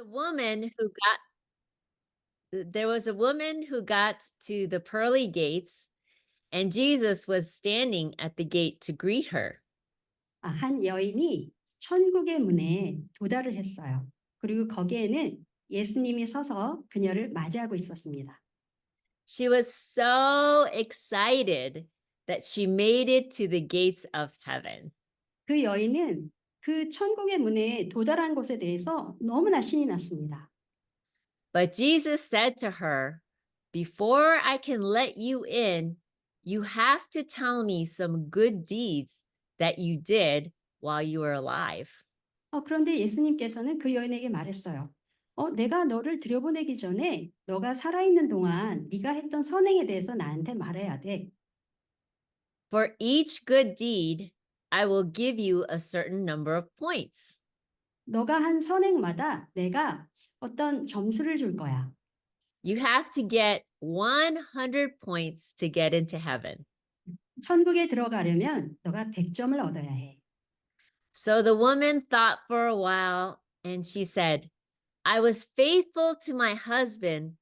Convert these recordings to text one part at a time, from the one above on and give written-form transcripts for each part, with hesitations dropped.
a woman who got there was a woman who got to the pearly gates, and Jesus was standing at the gate to greet her. 한 여인이 천국의 문에 도달을 했어요. 그리고 거기에는 예수님이 서서 그녀를 맞이하고 있었습니다. She was so excited that she made it to the gates of heaven. 그 여인은 그 천국의 문에 도달한 것에 대해서 너무나 신이 났습니다. But Jesus said to her, "Before I can let you in, you have to tell me some good deeds that you did while you were alive." 그런데 예수님께서는 그 여인에게 말했어요. 내가 너를 들여보내기 전에 너가 살아있는 동안 네가 했던 선행에 대해서 나한테 말해야 돼. For each good deed, I will give you a certain number of points. 너가 한 선행마다 내가 어떤 점수를 줄 거야. You have to get 100 points to get into heaven. 천국에 들어가려면 너가 100점을 얻어야 해. So the woman thought for a while and she said, "I was faithful to my husband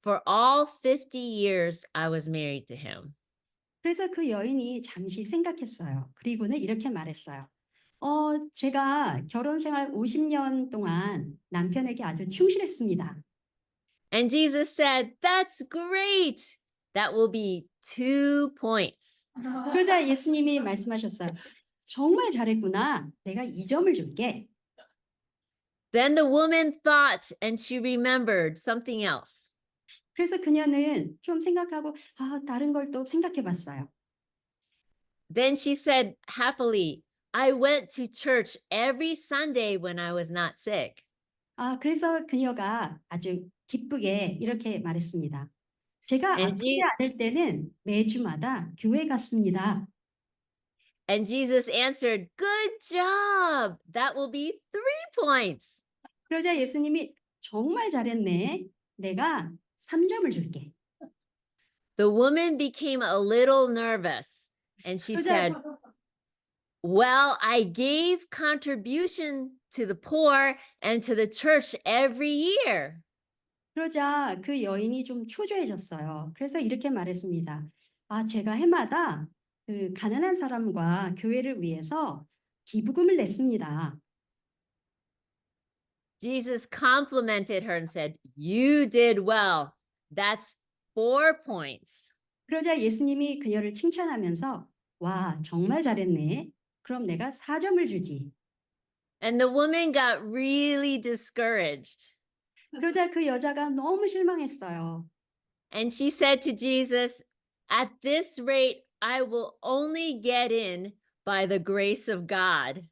for all 50 years I was married to him." 그래서 그 여인이 잠시 생각했어요. 그리고는 이렇게 말했어요. 제가 결혼 생활 50년 동안 남편에게 아주 충실했습니다. And Jesus said, "That's great. That will be 2 points." 그러자 예수님이 말씀하셨어요. 정말 잘했구나. 내가 2점을 줄게. Then the woman thought and she remembered something else. 그래서 그녀는 좀 생각하고 다른 걸 또 생각해 봤어요. Then she said happily, "I went to church every Sunday when I was not sick." 그래서 그녀가 아주 기쁘게 이렇게 말했습니다. 제가 And, 아프지 않을 때는 매주마다 교회 갔습니다. and Jesus answered, "Good job. That will be 3 points." 그러자 예수님이 정말 잘했네. 내가 3점을 줄게. The woman became a little nervous and she 그러자 said, "Well, I gave contribution to the poor and to the church every year." 그러자 그 여인이 좀 초조해졌어요. 그래서 이렇게 말했습니다. 제가 해마다 그 가난한 사람과 교회를 위해서 기부금을 냈습니다. Jesus complimented her and said, "You did well. That's 4 points." 그러자 예수님이 그녀를 칭찬하면서 와, 정말 잘했네. 그럼 내가 4점을 주지. And the woman got really discouraged. 그러자 그 여자가 너무 실망했어요. And she said to Jesus, "At this rate, I will only get in by the grace of God."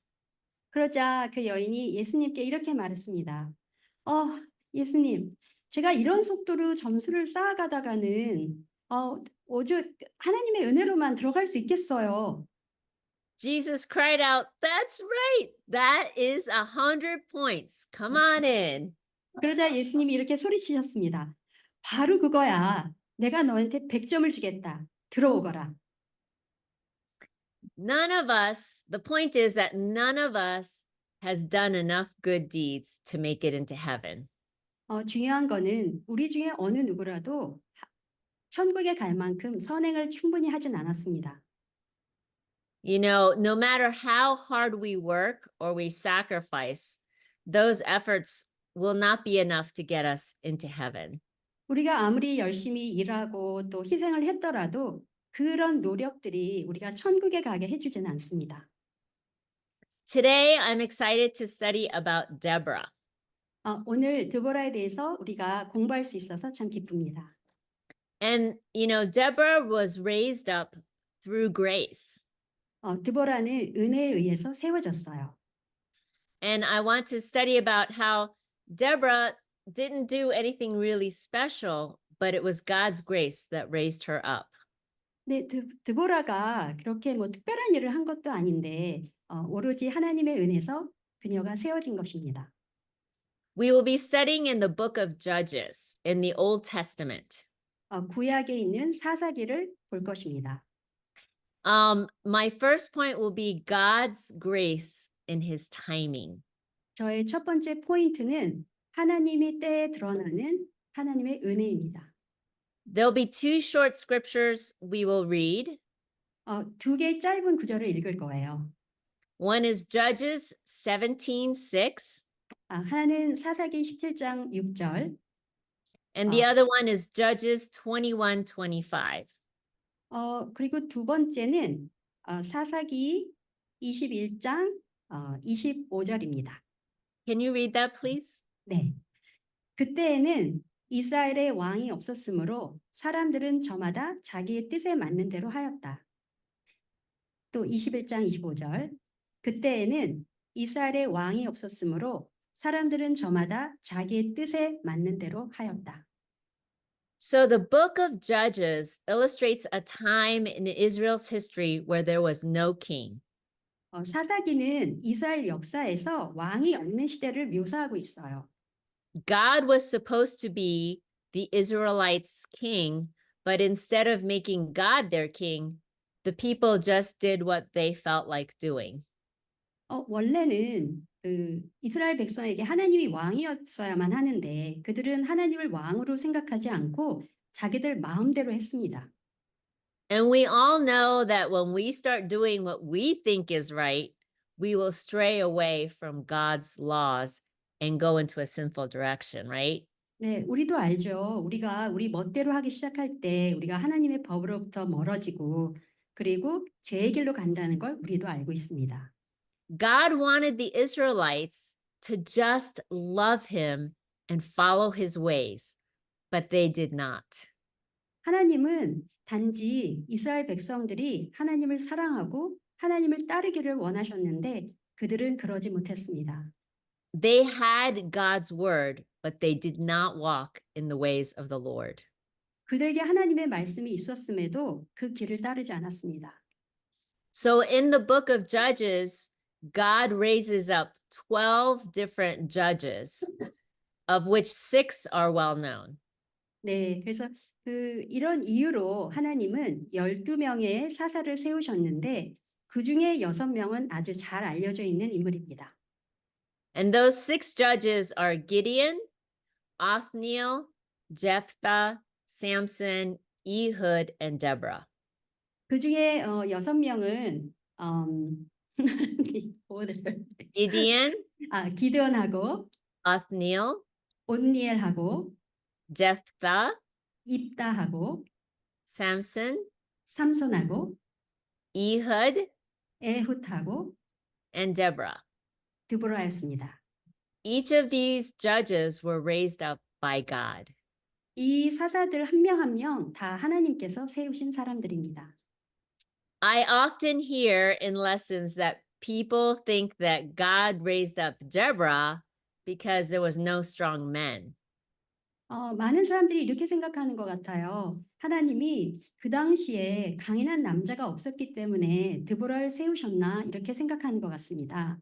그러자 그 여인이 예수님께 이렇게 말했습니다. 어, 예수님, 제가 이런 속도로 점수를 쌓아가다가는 오직 하나님의 은혜로만 들어갈 수 있겠어요. Jesus cried out, "That's right. That is 100 points. Come on in." 그러자 예수님이 이렇게 소리치셨습니다. 바로 그거야. 내가 너한테 100점을 주겠다. 들어오거라. The point is that none of us has done enough good deeds to make it into heaven. 중요한 거는 우리 중에 어느 누구라도 천국에 갈 만큼 선행을 충분히 하진 않았습니다. You know, no matter how hard we work or we sacrifice, those efforts will not be enough to get us into heaven. 우리가 아무리 열심히 일하고 또 희생을 했더라도 그런 노력들이 우리가 천국에 가게 해주지는 않습니다. Today, I'm excited to study about Deborah. 오늘 드보라에 대해서 우리가 공부할 수 있어서 참 기쁩니다. And, you know, Deborah was raised up through grace. 드보라는 은혜에 의해서 세워졌어요. And I want to study about how Deborah didn't do anything really special, but it was God's grace that raised her up. 네, 드보라가 그렇게 뭐 특별한 일을 한 것도 아닌데 오로지 하나님의 은혜서 그녀가 세워진 것입니다. We will be studying in the book of Judges in the Old Testament. 구약에 있는 사사기를 볼 것입니다. My first point will be God's grace in his timing. 저의 첫 번째 포인트는 하나님이 때에 드러나는 하나님의 은혜입니다. There'll be two short scriptures we will read. 두 개의 짧은 구절을 읽을 거예요. One is Judges 17:6, 하나는 사사기 17장 6절, and the 어, other one is Judges 21:25. 그리고 두 번째는 사사기 21장 25절입니다. Can you read that, please? 네. 그때에는 이스라엘의 왕이 없었으므로 사람들은 저마다 자기의 뜻에 맞는 대로 하였다. 또 21장 25절. 그때에는 이스라엘의 왕이 없었으므로 사람들은 저마다 자기의 뜻에 맞는 대로 하였다. So the book of Judges illustrates a time in Israel's history where there was no king. 사사기는 이스라엘 역사에서 왕이 없는 시대를 묘사하고 있어요. God was supposed to be the Israelites' king, but instead of making God their king, the people just did what they felt like doing. 원래는 그 이스라엘 백성에게 하나님이 왕이었어야만 하는데 그들은 하나님을 왕으로 생각하지 않고 자기들 마음대로 했습니다. And we all know that when we start doing what we think is right, we will stray away from God's laws and go into a sinful direction, right? 네, 우리도 알죠. 우리가 우리 멋대로 하기 시작할 때 우리가 하나님의 법으로부터 멀어지고 그리고 죄의 길로 간다는 걸 우리도 알고 있습니다. God wanted the Israelites to just love him and follow his ways, but they did not. 하나님은 단지 이스라엘 백성들이 하나님을 사랑하고 하나님을 따르기를 원하셨는데 그들은 그러지 못했습니다. They had God's word, but they did not walk in the ways of the Lord. 그들에게 하나님의 말씀이 있었음에도 그 길을 따르지 않았습니다. So in the book of Judges, God raises up 12 different judges, of which 6 are well known. 네, 그래서 이런 이유로 하나님은 12명의 사사를 세우셨는데 그 중에 6명은 아주 잘 알려져 있는 인물입니다. And those 6 judges are Gideon, Othniel, Jephthah, Samson, Ehud, and Deborah. 그 중에 6명은 오늘 Gideon, 기드온하고 Othniel, 온니엘하고 Jephthah, 입다하고 Samson, 삼손하고 Ehud, 에훗하고 and Deborah. 드보라였습니다. Each of these judges were raised up by God. 이 사사들 한 명 한 명 다 하나님께서 세우신 사람들입니다. I often hear in lessons that people think that God raised up Deborah because there was no strong men. 많은 사람들이 이렇게 생각하는 것 같아요. 하나님이 그 당시에 강인한 남자가 없었기 때문에 드보라를 세우셨나 이렇게 생각하는 것 같습니다.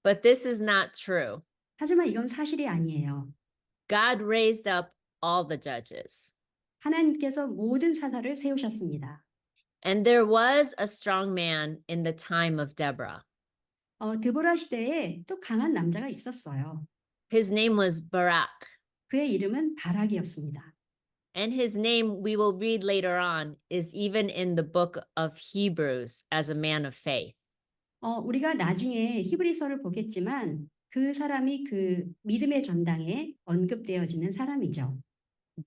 But this is not true. 하지만 이건 사실이 아니에요. God raised up all the judges. 하나님께서 모든 사사를 세우셨습니다. And there was a strong man in the time of Deborah. 드보라 시대에 또 강한 남자가 있었어요. His name was Barak. 그의 이름은 바락이었습니다. And his name, we will read later on, is even in the book of Hebrews as a man of faith. 우리가 나중에 히브리서를 보겠지만 그 사람이 그 믿음의 전당에 언급되어지는 사람이죠.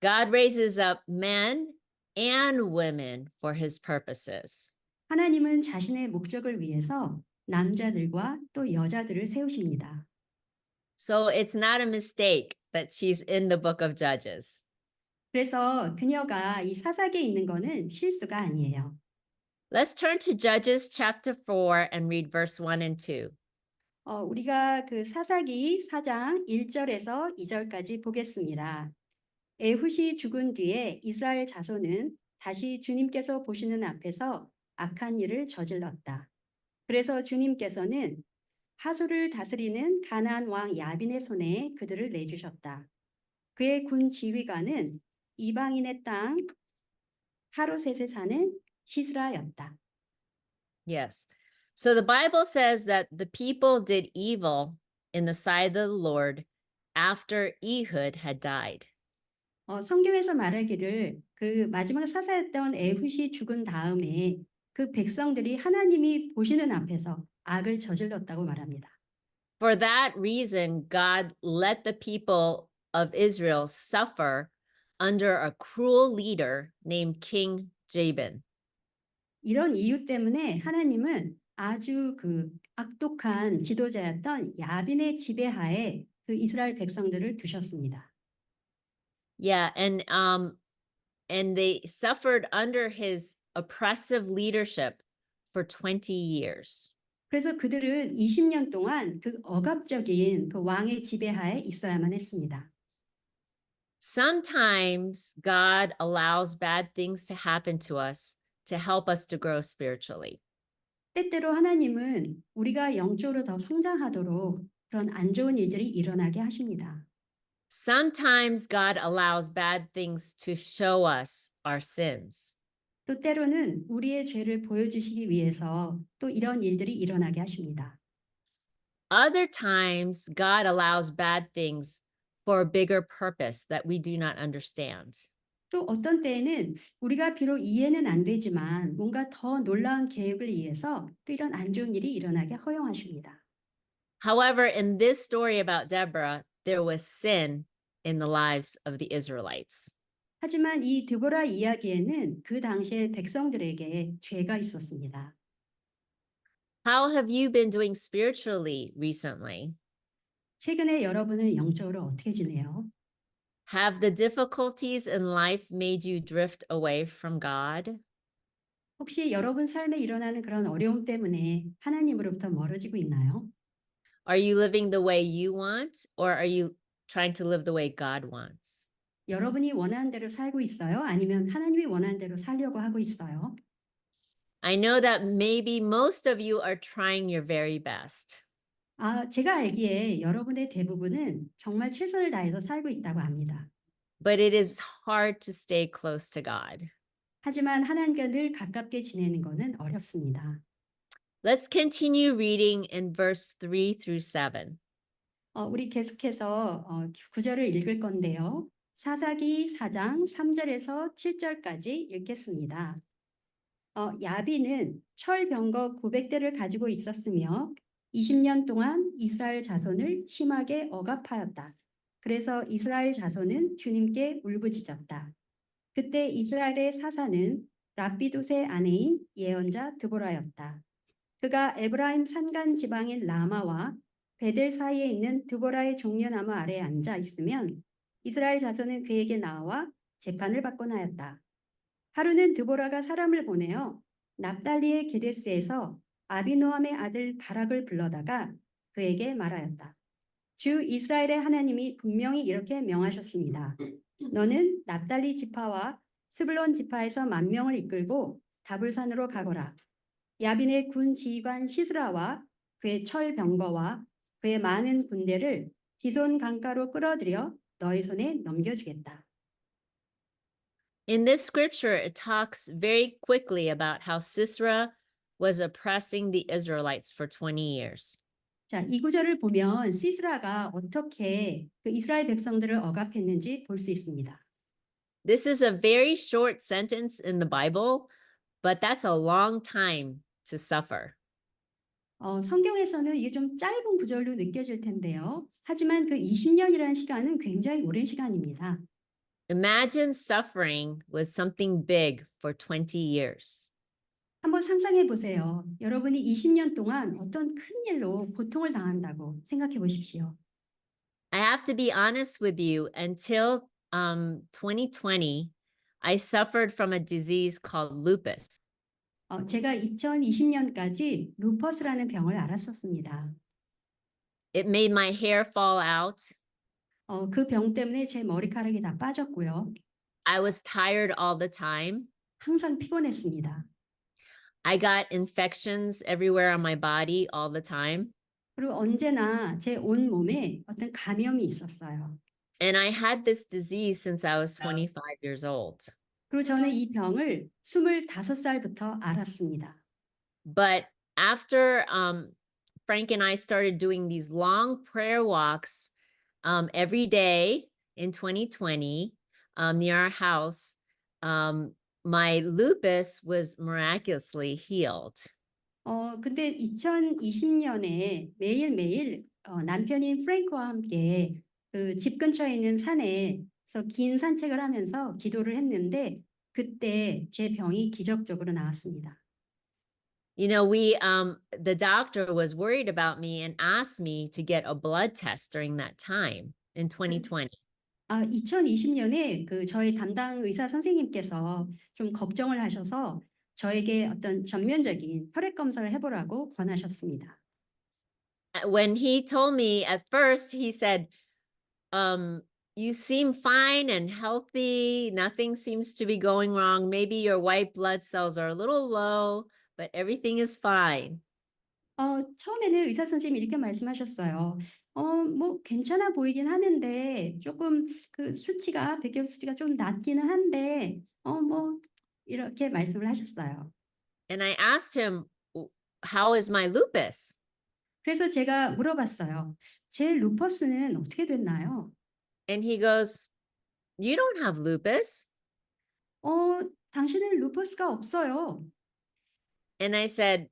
God raises up men and women for his purposes. 하나님은 자신의 목적을 위해서 남자들과 또 여자들을 세우십니다. So it's not a mistake that she's in the book of Judges. 그래서 그녀가 이 사사기에 있는 거는 실수가 아니에요. Let's turn to Judges chapter 4 and read verse 1 and 2. 우리가 그 사사기 4장 1절에서 2절까지 보겠습니다. 에훗이 죽은 뒤에 이스라엘 자손은 다시 주님께서 보시는 앞에서 악한 일을 저질렀다. 그래서 주님께서는 하솔을 다스리는 가나안 왕 야빈의 손에 그들을 내주셨다. 그의 군 지휘관은 이방인의 땅 하로셋에 사는 시스라였다. Yes. So the Bible says that the people did evil in the sight of the Lord after Ehud had died. 성경에서 말하기를 그 마지막 사사였던 에훗이 죽은 다음에 그 백성들이 하나님이 보시는 앞에서 악을 저질렀다고 말합니다. For that reason, God let the people of Israel suffer under a cruel leader named King Jabin. 이런 이유 때문에 하나님은 아주 그 악독한 지도자였던 야빈의 지배하에 그 이스라엘 백성들을 두셨습니다. Yeah, and they suffered under his oppressive leadership for 20 years. 그래서 그들은 20년 동안 그 억압적인 그 왕의 지배하에 있어야만 했습니다. Sometimes God allows bad things to happen to us to help us to grow spiritually. 때때로 하나님은 우리가 영적으로 더 성장하도록 그런 안 좋은 일들이 일어나게 하십니다. Sometimes God allows bad things to show us our sins. 또 때로는 우리의 죄를 보여주시기 위해서 또 이런 일들이 일어나게 하십니다. Other times, God allows bad things for a bigger purpose that we do not understand. 또 어떤 때에는 우리가 비록 이해는 안 되지만 뭔가 더 놀라운 계획을 위해서 또 이런 안 좋은 일이 일어나게 허용하십니다. However, in this story about Deborah, there was sin in the lives of the Israelites. 하지만 이 드보라 이야기에는 그 당시의 백성들에게 죄가 있었습니다. How have you been doing spiritually recently? 최근에 여러분은 영적으로 어떻게 지내요? Have the difficulties in life made you drift away from God? 혹시 여러분 삶에 일어나는 그런 어려움 때문에 하나님으로부터 멀어지고 있나요? Are you living the way you want, or are you trying to live the way God wants? 여러분이 원하는 대로 살고 있어요? 아니면 하나님이 원하는 대로 살려고 하고 있어요? I know that maybe most of you are trying your very best. 제가 알기에 여러분의 대부분은 정말 최선을 다해서 살고 있다고 압니다. But it is hard to stay close to God. 하지만 하나님과 늘 가깝게 지내는 것은 어렵습니다. Let's continue reading in verse 3 through 7. 우리 계속해서 9절을 읽을 건데요. 사사기 4장 3절에서 7절까지 읽겠습니다. 야비는 철병거 900대를 가지고 있었으며 20년 동안 이스라엘 자손을 심하게 억압하였다. 그래서 이스라엘 자손은 주님께 울부짖었다. 그때 이스라엘의 사사는 랍비돗의 아내인 예언자 드보라였다. 그가 에브라임 산간 지방인 라마와 베델 사이에 있는 드보라의 종려나무 아래에 앉아 있으면 이스라엘 자손은 그에게 나와 재판을 받곤 하였다. 하루는 드보라가 사람을 보내어 납달리의 게데스에서 아비노함의 아들 바락을 불러다가 그에게 말하였다. 주 이스라엘의 하나님이 분명히 이렇게 명하셨습니다. 너는 납달리 지파와 스불론 지파에서 10,000명을 이끌고 다불산으로 가거라. 야빈의 군 지휘관 시스라와 그의 철병거와 그의 많은 군대를 기손 강가로 끌어들여 너희 손에 넘겨주겠다. In this scripture, it talks very quickly about how Sisera was oppressing the Israelites for 20 years. 자, 이 구절을 보면 시스라가 어떻게 그 이스라엘 백성들을 억압했는지 볼 수 있습니다. This is a very short sentence in the Bible, but that's a long time to suffer. 성경에서는 이게 좀 짧은 구절로 느껴질 텐데요. 하지만 그 20년이라는 시간은 굉장히 오랜 시간입니다. Imagine suffering with something big for 20 years. 한번 상상해 보세요. 여러분이 20년 동안 어떤 큰 일로 고통을 당한다고 생각해 보십시오. I have to be honest with you, until 2020, I suffered from a disease called lupus. 제가 2020년까지 루퍼스라는 병을 앓았었습니다. It made my hair fall out. 그 병 때문에 제 머리카락이 다 빠졌고요. I was tired all the time. 항상 피곤했습니다. I got infections everywhere on my body all the time. 그리고 언제나 제 온 몸에 어떤 감염이 있었어요. And I had this disease since I was 25 years old. 그리고 저는 이 병을 25살부터 앓았습니다. But after Frank and I started doing these long prayer walks every day in 2020, near our house, um, my lupus was miraculously healed. 근데 2020년에 매일매일 남편인 프랭크와 함께 그 집 근처에 있는 산에서 긴 산책을 하면서 기도를 했는데 그때 제 병이 기적적으로 나았습니다. The doctor was worried about me and asked me to get a blood test during that time in 2020. 2020년에 그 저희 담당 의사 선생님께서 좀 걱정을 하셔서 저에게 어떤 전면적인 혈액 검사를 해 보라고 권하셨습니다. When he told me at first, he said, um, you seem fine and healthy. Nothing seems to be going wrong. Maybe your white blood cells are a little low, but everything is fine. 처음에는 의사 선생님이 이렇게 말씀하셨어요. 뭐 괜찮아 보이긴 하는데 조금 그 수치가 백혈 수치가 좀 낮기는 한데 뭐 이렇게 말씀을 하셨어요. And I asked him, how is my lupus? 그래서 제가 물어봤어요. "제 루퍼스는 어떻게 됐나요?" And he goes, you don't have lupus. "당신은 루퍼스가 없어요." And I said,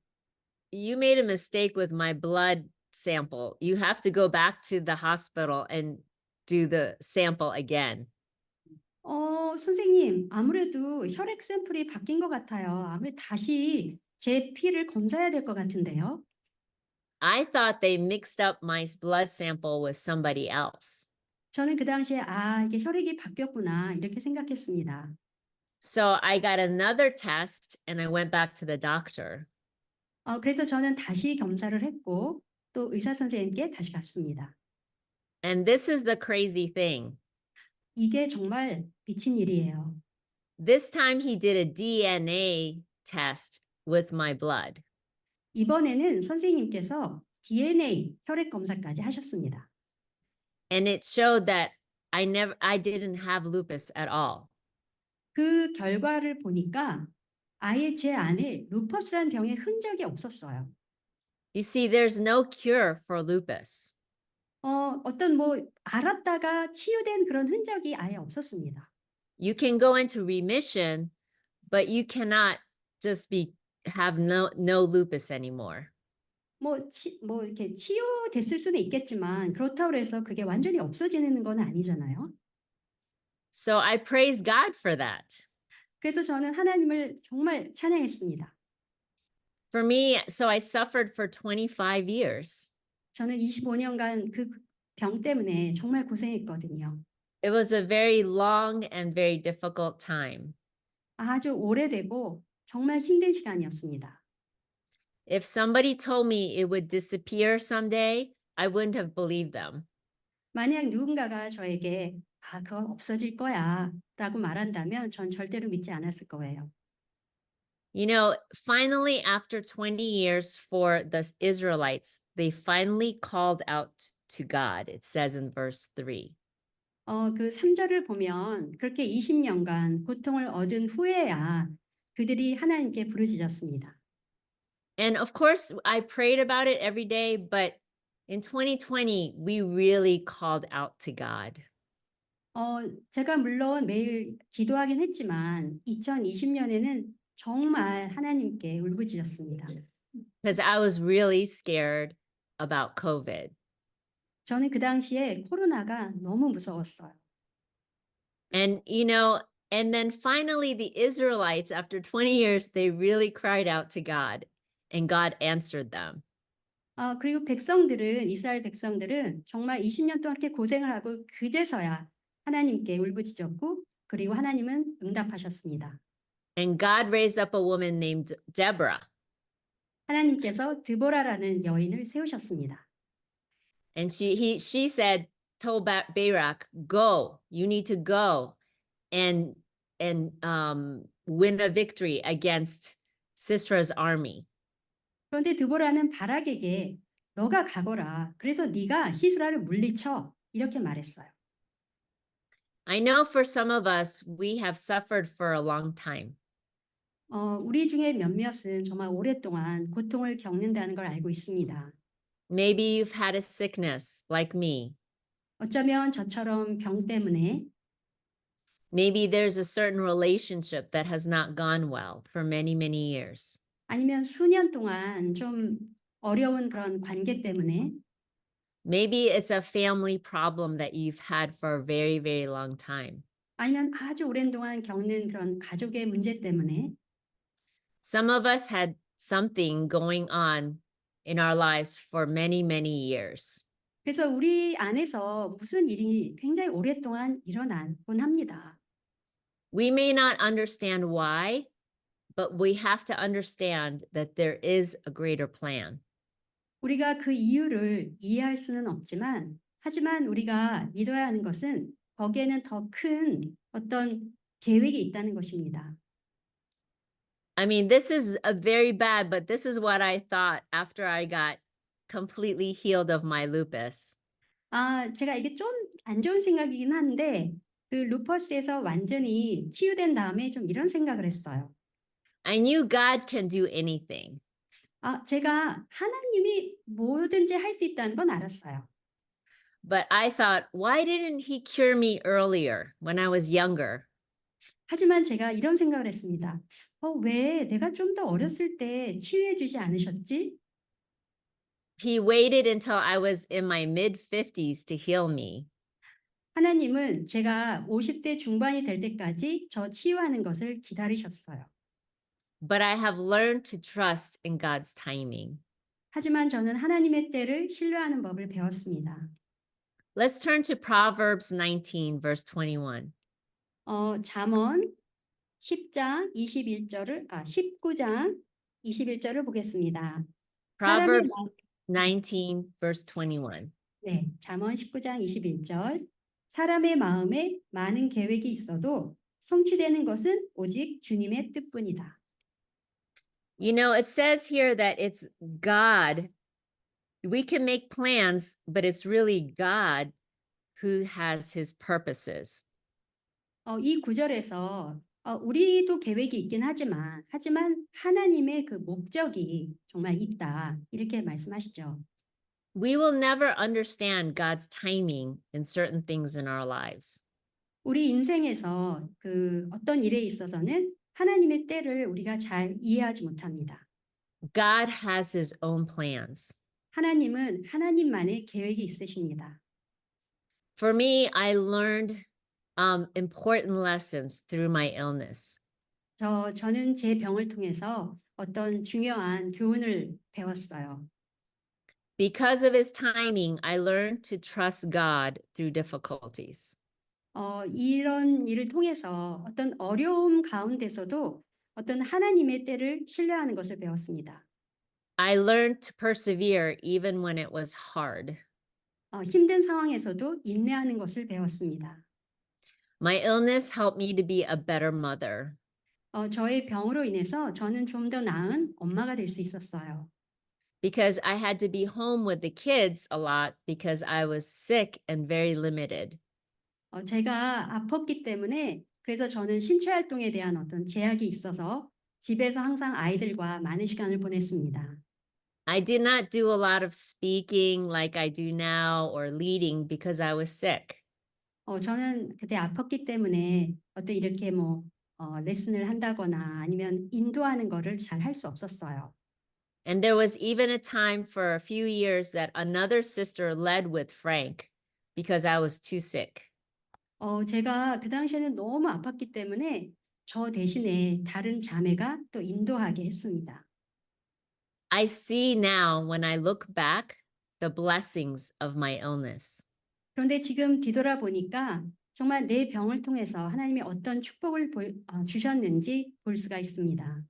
you made a mistake with my blood sample. You have to go back to the hospital and do the sample again. "선생님 아무래도 혈액 샘플이 바뀐 것 같아요. 아무래도 다시 제 피를 검사해야 될 것 같은데요." I thought they mixed up my blood sample with somebody else. 저는 그 당시에 '아 이게 혈액이 바뀌었구나.' 이렇게 생각했습니다. So I got another test and I went back to the doctor. 그래서 저는 다시 검사를 했고 또 의사 선생님께 다시 갔습니다. And this is the crazy thing. 이게 정말 미친 일이에요. This time he did a DNA test with my blood. 이번에는 선생님께서 DNA 혈액 검사까지 하셨습니다. And it showed that I didn't have lupus at all. 그 결과를 보니까 아예 제 안에 루퍼스라는 병의 흔적이 없었어요. You see, there's no cure for lupus. 어떤 뭐 알았다가 치유된 그런 흔적이 아예 없었습니다. You can go into remission, but you cannot just have no lupus anymore. 뭐 이렇게 치유됐을 수는 있겠지만 그렇다고 해서 그게 완전히 없어지는 건 아니잖아요. So I praise God for that. 그래서 저는 하나님을 정말 찬양했습니다. For me, so I suffered for 25 years. 저는 25년간 그 병 때문에 정말 고생했거든요. It was a very long and very difficult time. 아주 오래되고 정말 힘든 시간이었습니다. If somebody told me it would disappear someday, I wouldn't have believed them. 만약 누군가가 저에게 그건 없어질 거야 라고 말한다면 전 절대로 믿지 않았을 거예요. Finally, after 20 years for the Israelites, they finally called out to God. It says in verse 3. 그 3절을 보면 그렇게 20년간 고통을 얻은 후에야 그들이 하나님께 부르짖었습니다. And of course, I prayed about it every day, but in 2020, we really called out to God. 제가 물론 매일 기도하긴 했지만 2020년에는 정말 하나님께 울부짖었습니다. Because I was really scared about COVID. 저는 그 당시에 코로나가 너무 무서웠어요. And, and then finally the Israelites, after 20 years, they really cried out to God and God answered them. 그리고 이스라엘 백성들은 정말 20년 동안 이렇게 고생을 하고 그제서야 하나님께 울부짖었고 그리고 하나님은 응답하셨습니다. And God raised up a woman named Deborah. 하나님께서 드보라라는 여인을 세우셨습니다. And she said, told Barak, go, you need to go and win a victory against Sisera's army. 그런데 드보라는 바락에게 너가 가거라. 그래서 네가 시스라를 물리쳐. 이렇게 말했어요. I know for some of us, we have suffered for a long time. 우리 중에 몇몇은 정말 오랫동안 고통을 겪는다는 걸 알고 있습니다. Maybe you've had a sickness like me. 어쩌면 저처럼 병 때문에 Maybe there's a certain relationship that has not gone well for many, many years. 아니면 수년 동안 좀 어려운 그런 관계 때문에 Maybe it's a family problem that you've had for a very, very long time. 아니면 아주 오랜 동안 겪는 그런 가족의 문제 때문에 Some of us had something going on in our lives for many, many years. 그래서 우리 안에서 무슨 일이 굉장히 오랫동안 일어나곤 합니다. We may not understand why, but we have to understand that there is a greater plan. 우리가 그 이유를 이해할 수는 없지만 하지만 우리가 믿어야 하는 것은 거기에는 더 큰 어떤 계획이 있다는 것입니다. I mean, this is a very bad, but this is what I thought after I got completely healed of my lupus. 제가 이게 좀 안 좋은 생각이긴 한데 그 루퍼스에서 완전히 치유된 다음에 좀 이런 생각을 했어요. I knew God can do anything, 제가 하나님이 뭐든지 할 수 있다는 건 알았어요. but I thought, why didn't He cure me earlier when I was younger? 하지만 제가 이런 생각을 했습니다. 왜 내가 좀 더 어렸을 때 치유해 주지 않으셨지? He waited until I was in my mid 50s to heal me. 하나님은 제가 50대 중반이 될 때까지 저 치유하는 것을 기다리셨어요. But I have learned to trust in God's timing. 하지만 저는 하나님의 때를 신뢰하는 법을 배웠습니다. Let's turn to Proverbs 19, verse 21. 잠언 10장 21절을 19장 21절을 보겠습니다. 사람의 Proverbs 마 19, verse 21. 네, 잠언 19장 21절. 사람의 마음에 많은 계획이 있어도 성취되는 것은 오직 주님의 뜻뿐이다. You know, it says here that it's God. We can make plans, but it's really God who has his purposes. 이 구절에서 우리도 계획이 있긴 하지만 하나님의 그 목적이 정말 있다. 이렇게 말씀하시죠. We will never understand God's timing in certain things in our lives. 우리 인생에서 그 어떤 일에 있어서는 하나님의 때를 우리가 잘 이해하지 못합니다. God has his own plans. 하나님은 하나님만의 계획이 있으십니다. For me, I learned important lessons through my illness. 저는 제 병을 통해서 어떤 중요한 교훈을 배웠어요. Because of his timing, I learned to trust God through difficulties. 이런 일을 통해서 어떤 어려움 가운데서도 어떤 하나님의 때를 신뢰하는 것을 배웠습니다. I learned to persevere even when it was hard. 힘든 상황에서도 인내하는 것을 배웠습니다. My illness helped me to be a better mother. 저의 병으로 인해서 저는 좀 더 나은 엄마가 될 수 있었어요. Because I had to be home with the kids a lot because I was sick and very limited. 제가 아팠기 때문에 그래서 저는 신체 활동에 대한 어떤 제약이 있어서 집에서 항상 아이들과 많은 시간을 보냈습니다. I did not do a lot of speaking like I do now or leading because I was sick. 저는 그때 아팠기 때문에 어떤 이렇게 레슨을 한다거나 아니면 인도하는 거를 잘 할 수 없었어요. And there was even a time for a few years that another sister led with Frank because I was too sick. 제가 그 당시에는 너무 아팠기 때문에 저 대신에 다른 자매가 또 인도하게 했습니다. I see now when I look back the blessings of my illness. 그런데 지금 뒤돌아보니까 정말 내 병을 통해서 하나님이 어떤 축복을 주셨는지 볼 수가 있습니다.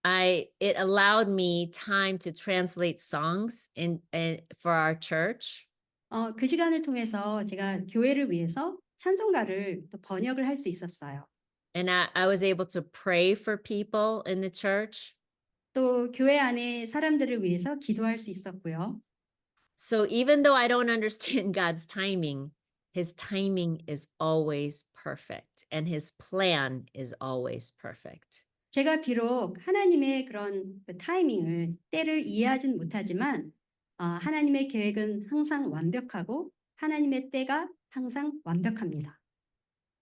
It allowed me time to translate songs for our church. 그 시간을 통해서 제가 교회를 위해서 찬송가를 또 번역을 할 수 있었어요. And I was able to pray for people in the church. 또 교회 안에 사람들을 위해서 기도할 수 있었고요. So even though I don't understand God's timing, his timing is always perfect and his plan is always perfect. 제가 비록 하나님의 그런 그 타이밍을 때를 이해하진 못하지만 하나님의 계획은 항상 완벽하고 하나님의 때가 항상 완벽합니다.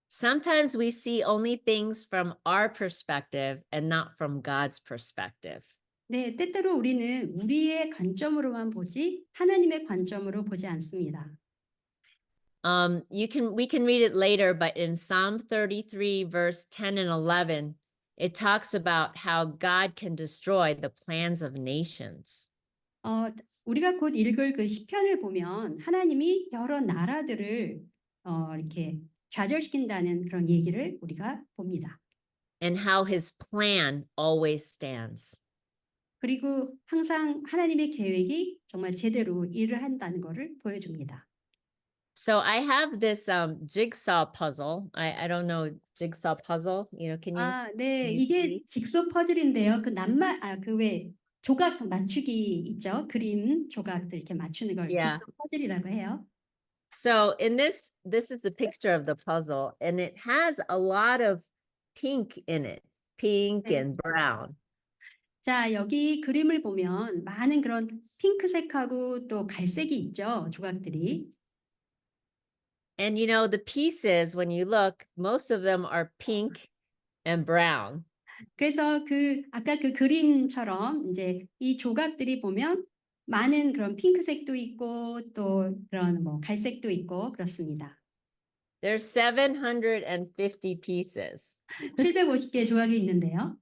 Sometimes we see only things from our perspective and not from God's perspective. 네, 때때로 우리는 우리의 관점으로만 보지 하나님의 관점으로 보지 않습니다. We can read it later, but in Psalm 33, verse 10 and 11, it talks about how God can destroy the plans of nations. 어, 우리가 곧 읽을 그 시편을 보면 하나님이 여러 나라들을 이렇게 좌절시킨다는 그런 얘기를 우리가 봅니다. And how his plan always stands. 그리고 항상 하나님의 계획이 정말 제대로 일을 한다는 것을 보여줍니다. So I have this jigsaw puzzle. I don't know jigsaw puzzle. 아, 네. can you 이게 see? 직소 퍼즐인데요. 그 왜 조각 맞추기 있죠? 그림 조각들 이렇게 맞추는 걸 Yeah. 직소 퍼즐이라고 해요. So in this is the picture of the puzzle, and it has a lot of pink in it, pink 네. and brown. 자, 여기 그림을 보면 많은 그런 핑크색하고 또 갈색이 있죠, 조각들이. And the pieces, when you look, most of them are pink and brown. 그래서 아까 그 그림처럼 이제 이 조각들이 보면 많은 그런 핑크색도 있고 또 그런 뭐 갈색도 있고 그렇습니다. There's 750 pieces. 750개의 조각이 있는데요.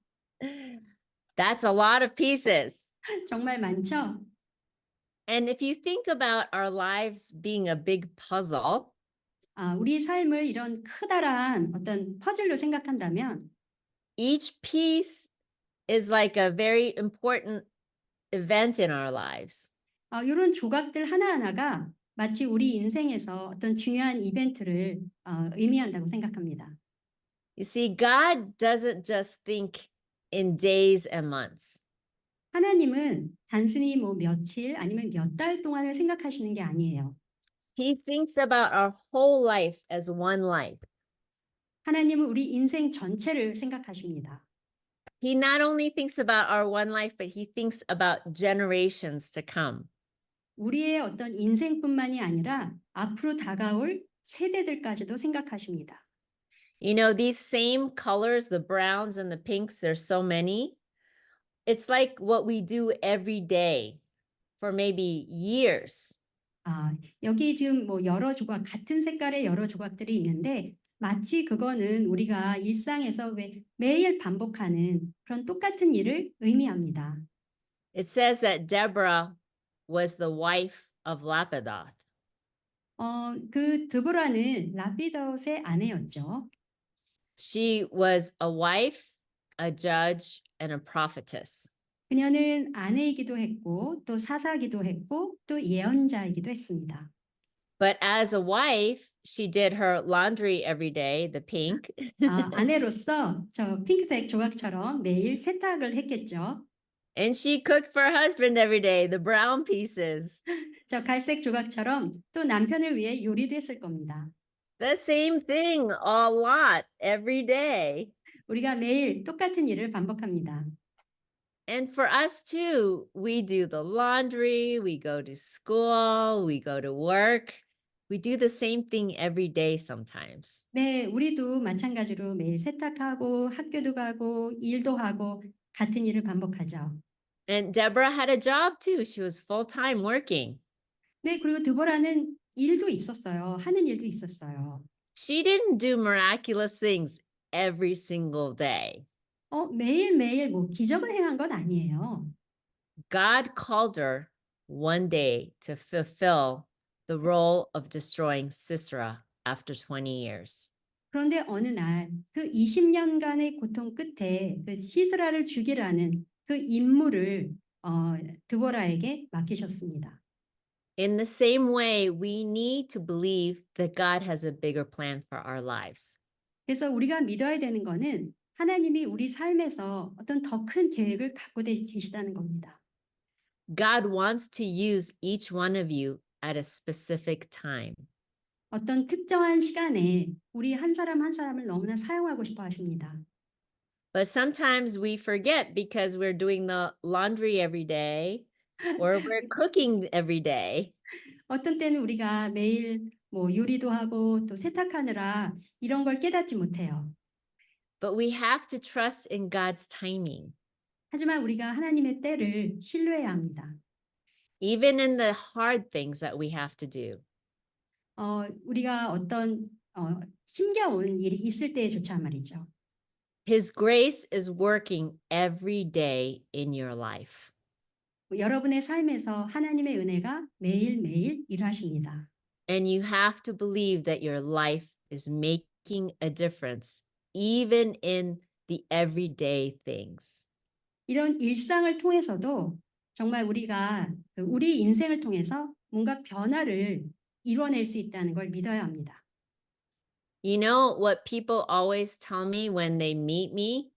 That's a lot of pieces. 정말 많죠? And if you think about our lives being a big puzzle, 아, 우리 삶을 이런 커다란 어떤 퍼즐로 생각한다면 each piece is like a very important event in our lives. 이런 조각들 하나하나가 마치 우리 인생에서 어떤 중요한 이벤트를 의미한다고 생각합니다. You see, God doesn't just think in days and months. 하나님은 단순히 뭐 며칠 아니면 몇 달 동안을 생각하시는 게 아니에요. He thinks about our whole life as one life. 하나님은 우리 인생 전체를 생각하십니다. He not only thinks about our one life, but he thinks about generations to come. 우리의 어떤 인생뿐만이 아니라 앞으로 다가올 세대들까지도 생각하십니다. These same colors, the browns and the pinks, there's so many. It's like what we do every day for maybe years. 아, 여기 지금 뭐 여러 조각, 같은 색깔의 여러 조각들이 있는데 마치 그거는 우리가 일상에서 왜 매일 반복하는 그런 똑같은 일을 의미합니다. It says that Deborah was the wife of Lapidoth. 그 드보라는 라피다롯의 아내였죠. She was a wife, a judge, and a prophetess. 그녀는 아내이기도 했고 또 사사기도 했고 또 예언자이기도 했습니다. But as a wife, she did her laundry every day, the pink. 아, 아내로서 저 핑크색 조각처럼 매일 세탁을 했겠죠. And she cooked for her husband every day, the brown pieces. 저 갈색 조각처럼 또 남편을 위해 요리도 했을 겁니다. The same thing a lot every day. 우리가 매일 똑같은 일을 반복합니다. And for us too, we do the laundry, we go to school, we go to work. We do the same thing every day sometimes. 네, 우리도 마찬가지로 매일 세탁하고 학교도 가고 일도 하고 같은 일을 반복하죠. And Deborah had a job too. She was full-time working. 네, 그리고 드보라는 일도 있었어요. 하는 일도 있었어요. She didn't do miraculous things every single day. 매일매일 뭐 기적을 행한 건 아니에요. God called her one day to fulfill the role of destroying Sisera after 20 years. 그런데 어느 날 그 20년간의 고통 끝에 그 시스라를 죽이라는 그 임무를 드보라에게 맡기셨습니다. In the same way, we need to believe that God has a bigger plan for our lives. 그래서 우리가 믿어야 되는 거는 하나님이 우리 삶에서 어떤 더 큰 계획을 갖고 계시다는 겁니다. God wants to use each one of you at a specific time. 어떤 특정한 시간에 우리 한 사람 한 사람을 너무나 사용하고 싶어 하십니다. But sometimes we forget because we're doing the laundry every day or we're cooking every day. 어떤 때는 우리가 매일 뭐 요리도 하고 또 세탁하느라 이런 걸 깨닫지 못해요. But we have to trust in God's timing. 하지만 우리가 하나님의 때를 신뢰해야 합니다. Even in the hard things that we have to do. 우리가 어떤 힘겨운 일이 있을 때조차 말이죠. His grace is working every day in your life. 여러분의 삶에서 하나님의 은혜가 매일매일 일하십니다. And you have to believe that your life is making a difference, even in the everyday things. 이런 일상을 통해서도 정말 우리가 우리 인생을 통해서 뭔가 변화를 이뤄낼 수 있다는 걸 믿어야 합니다. You know what people always tell me when they meet me?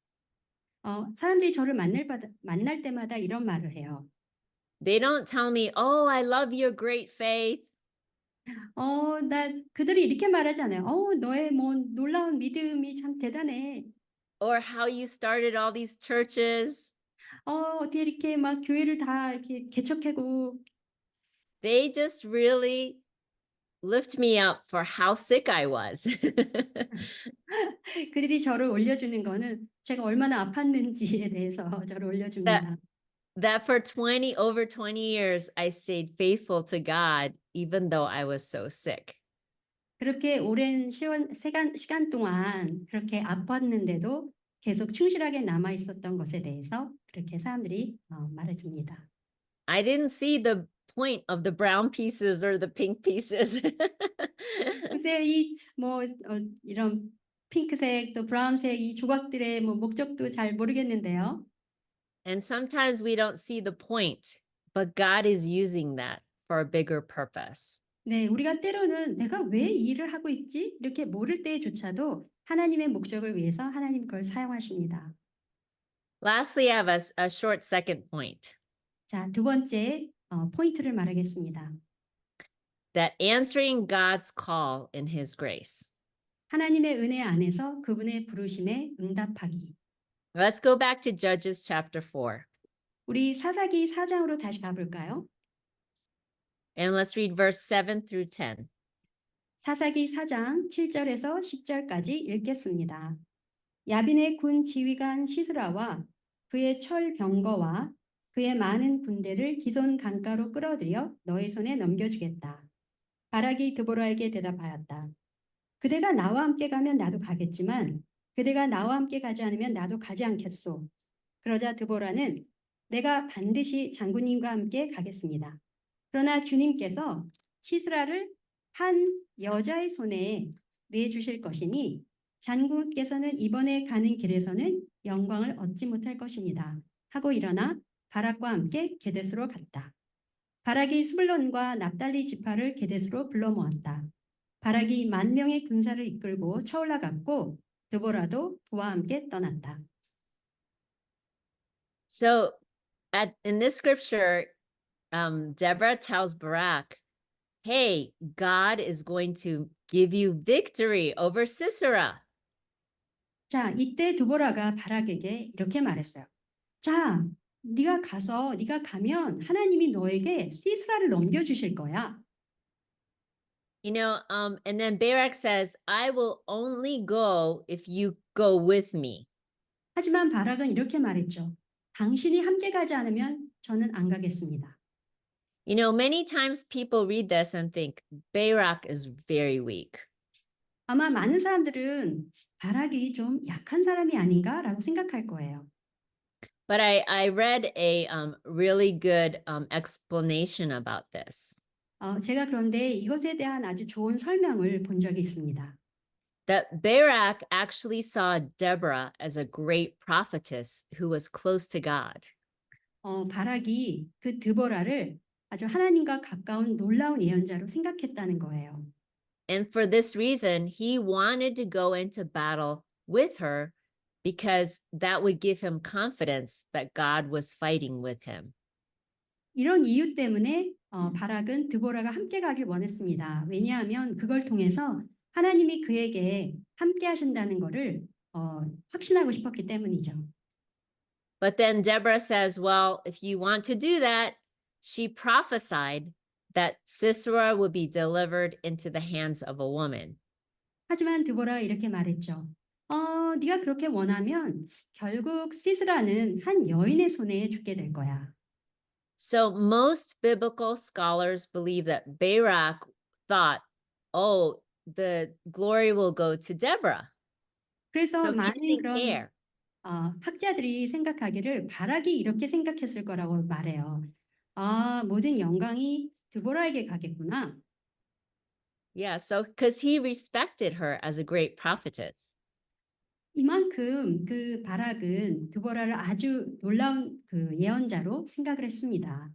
사람들이 저를 만날 때마다 이런 말을 해요. They don't tell me, "Oh, I love your great faith," 그들이 이렇게 말하지 않아요. 너의 뭐 놀라운 믿음이 참 대단해. or how you started all these churches. 어떻게 이렇게 막 교회를 다 이렇게 개척하고 They just really lift me up for how sick I was. 그들이 저를 올려주는 거는 제가 얼마나 아팠는지에 대해서 저를 that 올려줍니다. that for over 20 years I stayed faithful to God even though I was so sick. 그렇게 오랜 시간 동안 그렇게 아팠는데도 계속 충실하게 남아 있었던 것에 대해서 그렇게 사람들이 말해 줍니다. I didn't see the point of the brown pieces or the pink pieces. 글쎄요, 이런 핑크색 또 브라운색 이 조각들의 뭐 목적도 잘 모르겠는데요. And sometimes we don't see the point, but God is using that for a bigger purpose. 네, 우리가 때로는 '내가 왜 이 일을 하고 있지?' 이렇게 모를 때조차도 하나님의 목적을 위해서 하나님 그걸 사용하십니다. Lastly, I have a short second point 자, 두 번째 포인트를 말하겠습니다. that answering God's call in His grace. 하나님의 은혜 안에서 그분의 부르심에 응답하기. Let's go back to Judges chapter 4 우리 사사기 4장으로 다시 가 볼까요? and let's read verse 7 through 10. 사사기 4장 7절에서 10절까지 읽겠습니다. 야빈의 군 지휘관 시스라와 그의 철 병거와 그의 많은 군대를 기손 강가로 끌어들여 너의 손에 넘겨주겠다. 바락이 드보라에게 대답하였다. 그대가 나와 함께 가면 나도 가겠지만 그대가 나와 함께 가지 않으면 나도 가지 않겠소. 그러자 드보라는 내가 반드시 장군님과 함께 가겠습니다. 그러나 주님께서 시스라를 한 여자의 손에 내주실 것이니 장군께서는 이번에 가는 길에서는 영광을 얻지 못할 것입니다. 하고 일어나 바락과 함께 게데스로 갔다. 바락이 스불론과 납달리 지파를 게데스로 불러 모았다. 바락이 10,000명의 군사를 이끌고 쳐올라갔고 드보라도 그와 함께 떠났다. So, in this scripture, Deborah tells Barak, "Hey, God is going to give you victory over Sisera." 자, 이때 드보라가 바락에게 이렇게 말했어요. 자, 네가 가면 하나님이 너에게 시스라를 넘겨주실 거야. And then Barak says, "I will only go if you go with me." 하지만 바락은 이렇게 말했죠. 당신이 함께 가지 않으면 저는 안 가겠습니다. Many times people read this and think Barak is very weak. 아마 많은 사람들은 바락이 좀 약한 사람이 아닌가라고 생각할 거예요. But I read a really good explanation about this. 제가 그런데 이것에 대한 아주 좋은 설명을 본 적이 있습니다. That Barak actually saw Deborah as a great prophetess who was close to God. 바락이 그 드보라를 아주 하나님과 가까운 놀라운 예언자로 생각했다는 거예요. And for this reason, he wanted to go into battle with her because that would give him confidence that God was fighting with him. 이런 이유 때문에 바락은 드보라가 함께 가길 원했습니다. 왜냐하면 그걸 통해서 하나님이 그에게 함께 하신다는 것을 확신하고 싶었기 때문이죠. But then Deborah says, well, if you want to do that, she prophesied that Sisera would be delivered into the hands of a woman. 하지만 드보라가 이렇게 말했죠. 네가 그렇게 원하면 결국 시스라는 한 여인의 손에 죽게 될 거야. So most biblical scholars believe that Barak thought, oh, the glory will go to Deborah. 그래서 So he 많은 didn't 그런 care. 학자들이 생각하기를 바락이 이렇게 생각했을 거라고 말해요. 모든 영광이 드보라에게 가겠구나. Yeah, so because he respected her as a great prophetess. 이만큼 그 바락은 드보라를 아주 놀라운 그 예언자로 생각을 했습니다.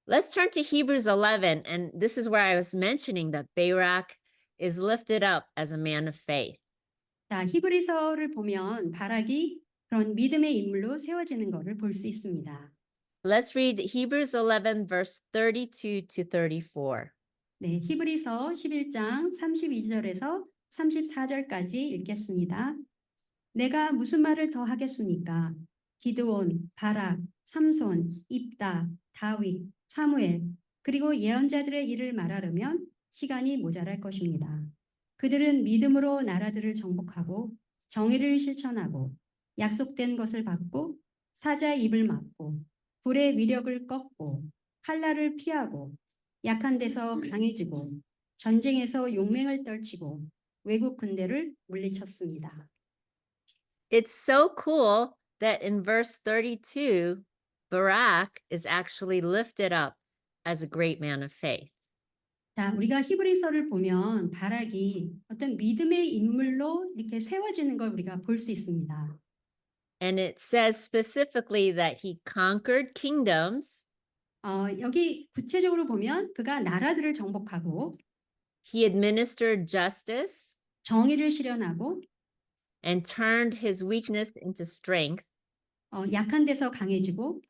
Let's turn to Hebrews 11, and this is where I was mentioning that Barak is lifted up as a man of faith. 자, 히브리서를 보면 바락이 그런 믿음의 인물로 세워지는 것을 볼 수 있습니다. Let's read Hebrews 11, verse 32 to 34. 네, 히브리서 11장 32절에서 34절까지 읽겠습니다. 내가 무슨 말을 더 하겠습니까? 기드온, 바락, 삼손, 입다, 다윗, 사무엘, 그리고 예언자들의 일을 말하려면 시간이 모자랄 것입니다. 그들은 믿음으로 나라들을 정복하고 정의를 실천하고 약속된 것을 받고 사자의 입을 막고 불의 위력을 꺾고 칼날을 피하고 약한 데서 강해지고 전쟁에서 용맹을 떨치고 외국 군대를 물리쳤습니다. It's so cool that in verse 32, Barak is actually lifted up as a great man of faith. 자, 우리가 히브리서를 보면 바락이 어떤 믿음의 인물로 이렇게 세워지는 걸 우리가 볼 수 있습니다. And it says specifically that he conquered kingdoms, 여기 구체적으로 보면 그가 나라들을 정복하고 he administered justice, 정의를 실현하고 and turned his weakness into strength, 약한 데서 강해지고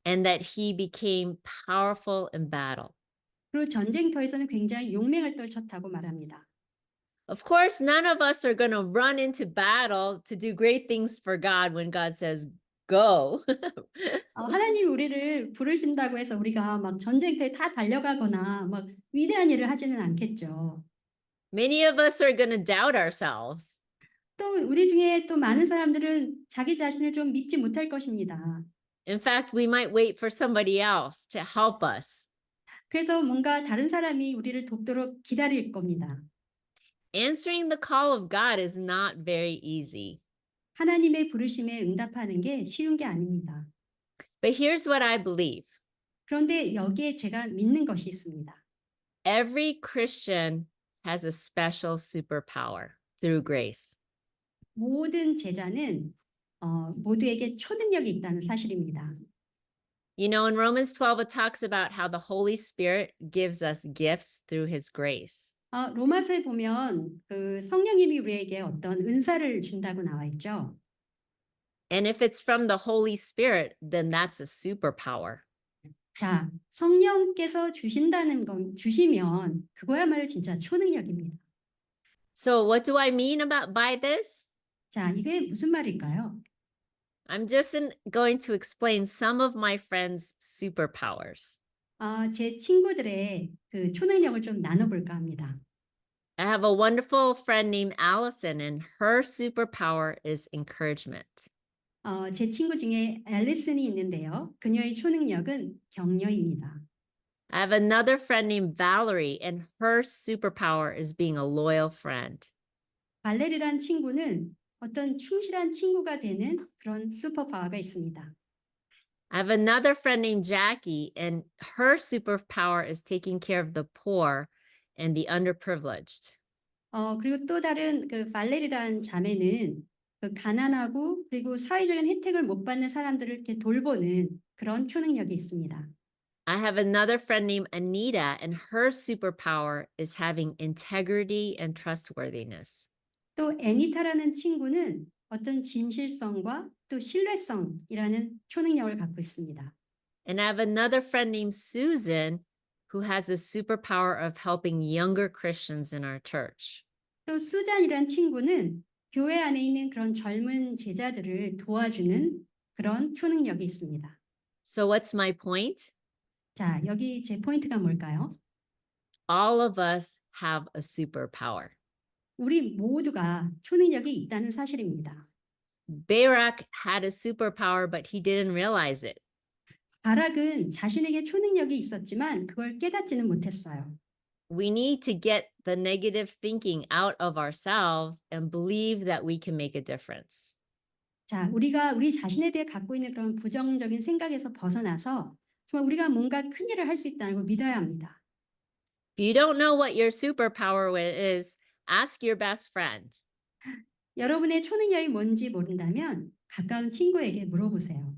and that he became powerful in battle. 그리고 전쟁터에서는 굉장히 용맹을 떨쳤다고 말합니다. Of course, none of us are going to run into battle to do great things for God when God says, go. 하나님이 우리를 부르신다고 해서 우리가 막 전쟁터에 다 달려가거나 막 위대한 일을 하지는 않겠죠. Many of us are going to doubt ourselves. 또 우리 중에 또 많은 사람들은 자기 자신을 좀 믿지 못할 것입니다. In fact, we might wait for somebody else to help us. 그래서 뭔가 다른 사람이 우리를 돕도록 기다릴 겁니다. Answering the call of God is not very easy. 하나님의 부르심에 응답하는 게 쉬운 게 아닙니다. But here's what I believe. 그런데 여기에 제가 믿는 것이 있습니다. Every Christian has a special superpower through grace. 모든 제자는 모두에게 초능력이 있다는 사실입니다. You know, in Romans 12, it talks about how the Holy Spirit gives us gifts through his grace. 로마서에 보면 그 성령님이 우리에게 어떤 은사를 준다고 나와 있죠. And if it's from the Holy Spirit, then that's a superpower. 자, 성령께서 주시면 그거야말로 진짜 초능력입니다. So what do I mean by this? 자, 이게 무슨 말일까요? I'm just going to explain some of my friends' superpowers. 제 친구들의 그 초능력을 좀 나눠볼까 합니다. I have a wonderful friend named Allison, and her superpower is encouragement. 제 친구 중에 앨리슨이 있는데요. 그녀의 초능력은 격려입니다. I have another friend named Valerie, and her superpower is being a loyal friend. 발레리란 친구는 어떤 충실한 친구가 되는 그런 슈퍼파워가 있습니다. I have another friend named Jackie, and her superpower is taking care of the poor and the underprivileged. 그리고 또 다른 그 발레리란 자매는 그 가난하고 그리고 사회적인 혜택을 못 받는 사람들을 이렇게 돌보는 그런 초능력이 있습니다. I have another friend named Anita, and her superpower is having integrity and trustworthiness. 또 애니타라는 친구는 어떤 진실성과 또 신뢰성이라는 초능력을 갖고 있습니다. And I have another friend named Susan, who has a superpower of helping younger Christians in our church. 또 수잔이란 친구는 교회 안에 있는 그런 젊은 제자들을 도와주는 그런 초능력이 있습니다. So what's my point? 자, 여기 제 포인트가 뭘까요? All of us have a superpower. 우리 모두가 초능력이 있다는 사실입니다. Barak had a superpower, but he didn't realize it. 바락은 자신에게 초능력이 있었지만 그걸 깨닫지는 못했어요. We need to get the negative thinking out of ourselves and believe that we can make a difference. 자, 우리가 우리 자신에 대해 갖고 있는 그런 부정적인 생각에서 벗어나서 정말 우리가 뭔가 큰일을 할 수 있다는 걸 믿어야 합니다. If you don't know what your superpower is, ask your best friend. 여러분의 초능력이 뭔지 모른다면 가까운 친구에게 물어보세요.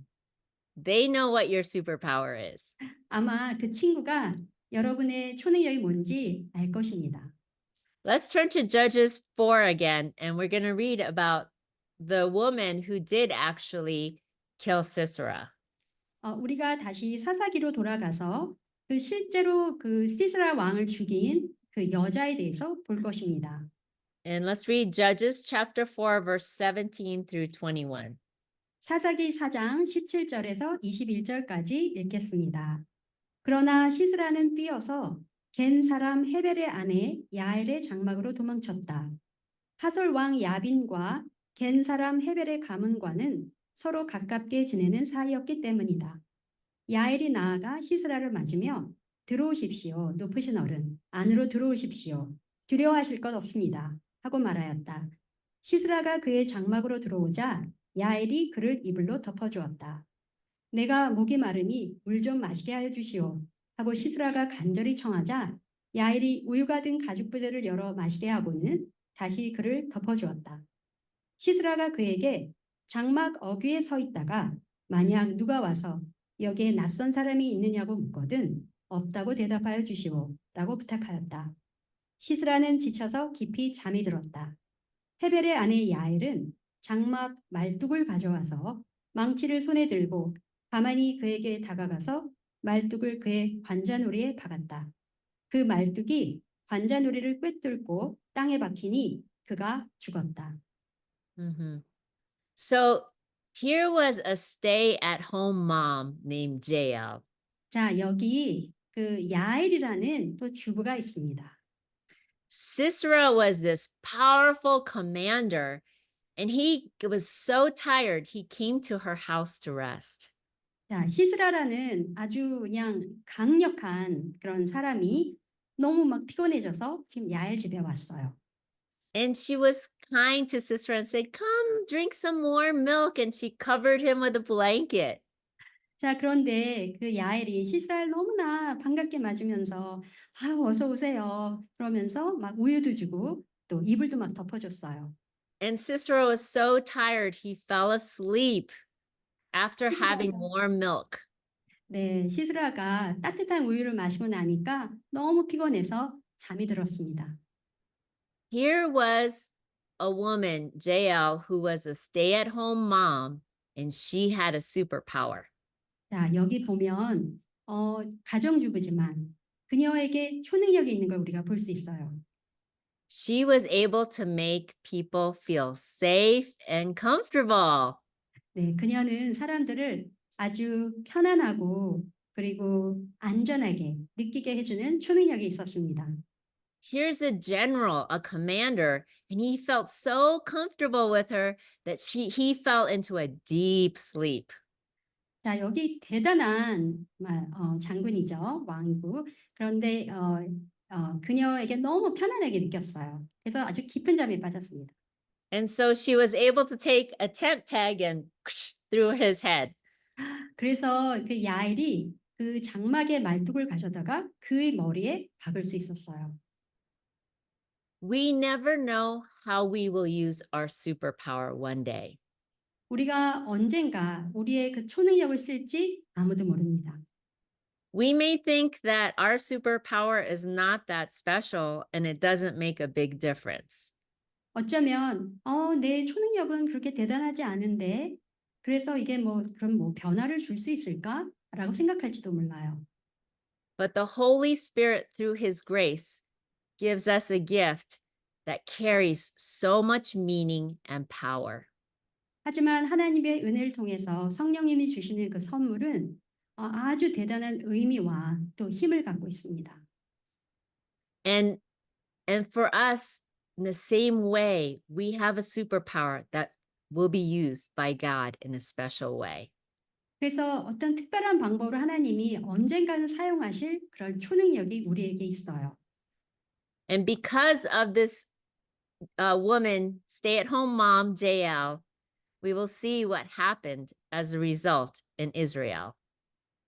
They know what your superpower is. 아마 그 친구가 여러분의 초능력이 뭔지 알 것입니다. Let's turn to Judges 4 again, and we're going to read about the woman who did actually kill Sisera. 우리가 다시 사사기로 돌아가서 그 실제로 그 시스라 왕을 죽인 그 여자에 대해서 볼 것입니다. And let's read Judges chapter 4, verse 17 through 21. 사사기 4장 17절에서 21절까지 읽겠습니다. 그러나 시스라는 뛰어서 겐 사람 헤벨의 아내 야엘의 장막으로 도망쳤다. 하솔 왕 야빈과 겐 사람 헤벨의 가문과는 서로 가깝게 지내는 사이였기 때문이다. 야엘이 나아가 시스라를 맞으며 들어오십시오. 높으신 어른, 안으로 들어오십시오. 두려워하실 것 없습니다. 하고 말하였다. 시스라가 그의 장막으로 들어오자 야엘이 그를 이불로 덮어주었다. 내가 목이 마르니 물 좀 마시게 하여 주시오. 하고 시스라가 간절히 청하자 야엘이 우유가 든 가죽 부대를 열어 마시게 하고는 다시 그를 덮어주었다. 시스라가 그에게 장막 어귀에 서 있다가 만약 누가 와서 여기에 낯선 사람이 있느냐고 묻거든 없다고 대답하여 주시오. 라고 부탁하였다. 시스라는 지쳐서 깊이 잠이 들었다. 헤벨의 아내 야엘은 장막 말뚝을 가져와서 망치를 손에 들고 가만히 그에게 다가가서 말뚝을 그의 관자놀이에 박았다. 그 말뚝이 관자놀이를 꿰뚫고 땅에 박히니 그가 죽었다. Mhm. So here was a stay at home mom named Jael. 자, 여기 그 야엘이라는 또 주부가 있습니다. Sisera was this powerful commander, and he was so tired, he came to her house to rest. 자, 시스라라는 아주 그냥 강력한 그런 사람이 너무 막 피곤해져서 지금 야엘 집에 왔어요. And she was kind to Sisera and said, "Come, drink some more milk." And she covered him with a blanket. 자, 그런데 그 야엘이 시스라를 너무나 반갑게 맞으면서 아, 어서 오세요. 그러면서 막 우유도 주고 또 이불도 막 덮어줬어요. And Sisera was so tired, he fell asleep after having 시스라가, warm milk. 네, 시스라가 따뜻한 우유를 마시고 나니까 너무 피곤해서 잠이 들었습니다. Here was a woman, Jael, who was a stay at home mom, and she had a superpower. 자, 여기 보면 가정주부지만 그녀에게 초능력이 있는 걸 우리가 볼 수 있어요. She was able to make people feel safe and comfortable. 네, 그녀는 사람들을 아주 편안하고 그리고 안전하게 느끼게 해주는 초능력이 있었습니다. Here's a general, a commander, and he felt so comfortable with her that he fell into a deep sleep. 자, 여기 대단한 장군이죠, 왕이고. 그런데 그녀에게 너무 편안하게 느꼈어요. 그래서 아주 깊은 잠에 빠졌습니다. And so she was able to take a tent peg and through his head. 그래서 그 야엘이 그 장막의 말뚝을 가져다가 그의 머리에 박을 수 있었어요. We never know how we will use our superpower one day. 우리가 언젠가 우리의 그 초능력을 쓸지 아무도 모릅니다. We may think that our superpower is not that special and it doesn't make a big difference. 어쩌면 내 초능력은 그렇게 대단하지 않은데 그래서 이게 그럼 변화를 줄 수 있을까라고 생각할지도 몰라요. But the Holy Spirit, through His grace, gives us a gift that carries so much meaning and power. 하지만 하나님의 은혜를 통해서 성령님이 주시는 그 선물은 아주 대단한 의미와 또 힘을 갖고 있습니다. And and for us, in the same way, we have a superpower that will be used by God in a special way. 그래서 어떤 특별한 방법으로 하나님이 언젠가는 사용하실 그런 초능력이 우리에게 있어요. And because of this woman, stay-at-home mom, JL, we will see what happened as a result in Israel.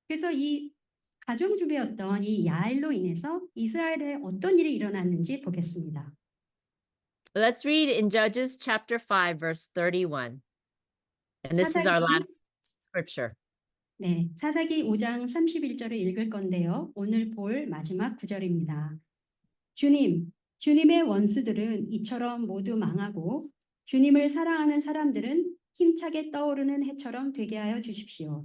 그래서 이 가정주부였던 이 야엘로 인해서 이스라엘에 어떤 일이 일어났는지 보겠습니다. Let's read in Judges chapter 5, verse 31. And this is our 사사기 last scripture. 네, 사사기 5장 31절을 읽을 건데요. 오늘 볼 마지막 구절입니다. 주님, 주님의 원수들은 이처럼 모두 망하고 주님을 사랑하는 사람들은 힘차게 떠오르는 해처럼 되게 하여 주십시오.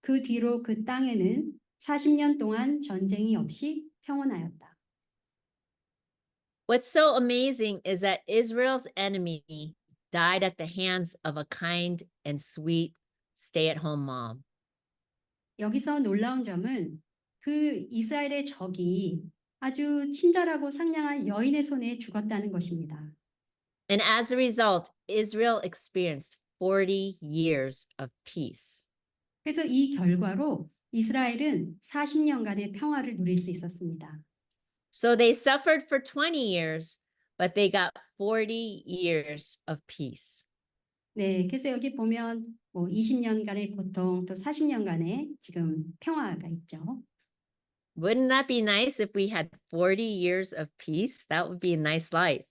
그 뒤로 그 땅에는 40년 동안 전쟁이 없이 평온하였다. What's so amazing is that Israel's enemy died at the hands of a kind and sweet stay-at-home mom. 여기서 놀라운 점은 그 이스라엘의 적이 아주 친절하고 상냥한 여인의 손에 죽었다는 것입니다. And as a result, Israel experienced 40 years of peace. 그래서 이 결과로 이스라엘은 40년간의 평화를 누릴 수 있었습니다. So they suffered for 20 years, but they got 40 years of peace. 네, 그래서 여기 보면 뭐 20년간의 고통, 또 40년간의 지금 평화가 있죠. Wouldn't that be nice if we had 40 years of peace? That would be a nice life.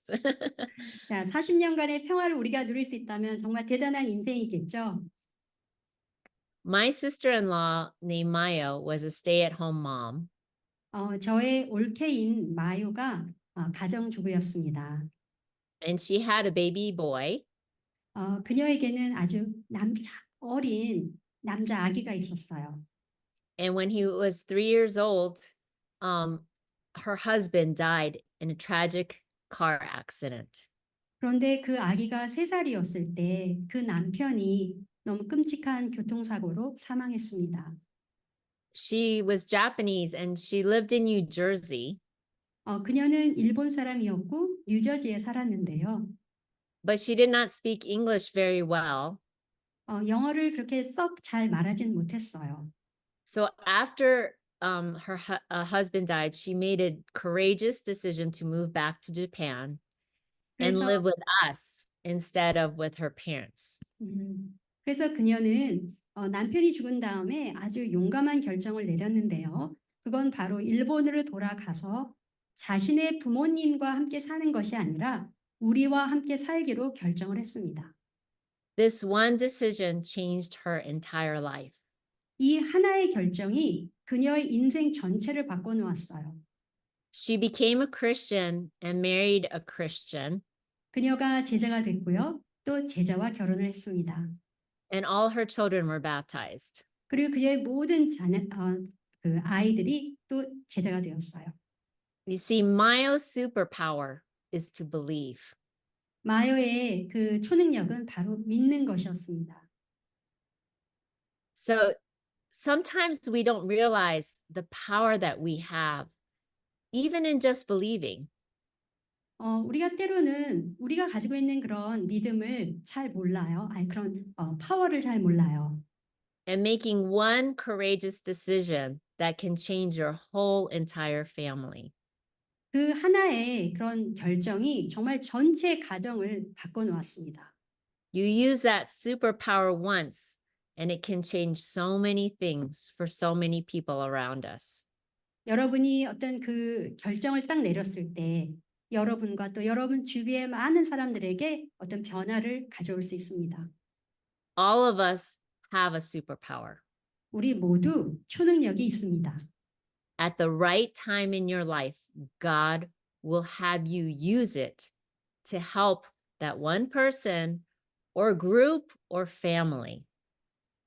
자, 40년간의 평화를 우리가 누릴 수 있다면 정말 대단한 인생이겠죠. My sister-in-law named Maya was a stay-at-home mom. 저의 올케인 마요가 가정주부였습니다. And she had a baby boy. 그녀에게는 아주 어린 남자 아기가 있었어요. And when he was 3 years old, her husband died in a tragic car accident. 그런데 그 아기가 3살이었을 때 그 남편이 너무 끔찍한 교통사고로 사망했습니다. She was Japanese and she lived in New Jersey, 그녀는 일본 사람이었고 뉴저지에 살았는데요. but she did not speak English very well. 영어를 그렇게 썩 잘 말하진 못했어요. So after her husband died, she made a courageous decision to move back to Japan and 그래서 live with us instead of with her parents. 그래서 그녀는 남편이 죽은 다음에 아주 용감한 결정을 내렸는데요. 그건 바로 일본으로 돌아가서 자신의 부모님과 함께 사는 것이 아니라 우리와 함께 살기로 결정을 했습니다. This one decision changed her entire life. 이 하나의 결정이 그녀의 인생 전체를 바꿔놓았어요. She became a Christian and married a Christian, 그녀가 제자가 됐고요. 또 제자와 결혼을 했습니다. and all her children were baptized. 그리고 그녀의 모든 그 아이들이 또 제자가 되었어요. You see, Mayo's superpower is to believe. 마요의 그 초능력은 바로 믿는 것이었습니다. So sometimes we don't realize the power that we have, even in just believing. 우리가 때로는 우리가 가지고 있는 그런 믿음을 잘 몰라요. 아니 그런 파워를 잘 몰라요. And making one courageous decision that can change your whole entire family. 그 하나의 그런 결정이 정말 전체 가정을 바꿔놓았습니다. You use that superpower once, and it can change so many things for so many people around us. 여러분이 어떤 그 결정을 딱 내렸을 때 여러분과 또 여러분 주위의 많은 사람들에게 어떤 변화를 가져올 수 있습니다. All of us have a superpower. 우리 모두 초능력이 있습니다. At the right time in your life, God will have you use it to help that one person or group or family.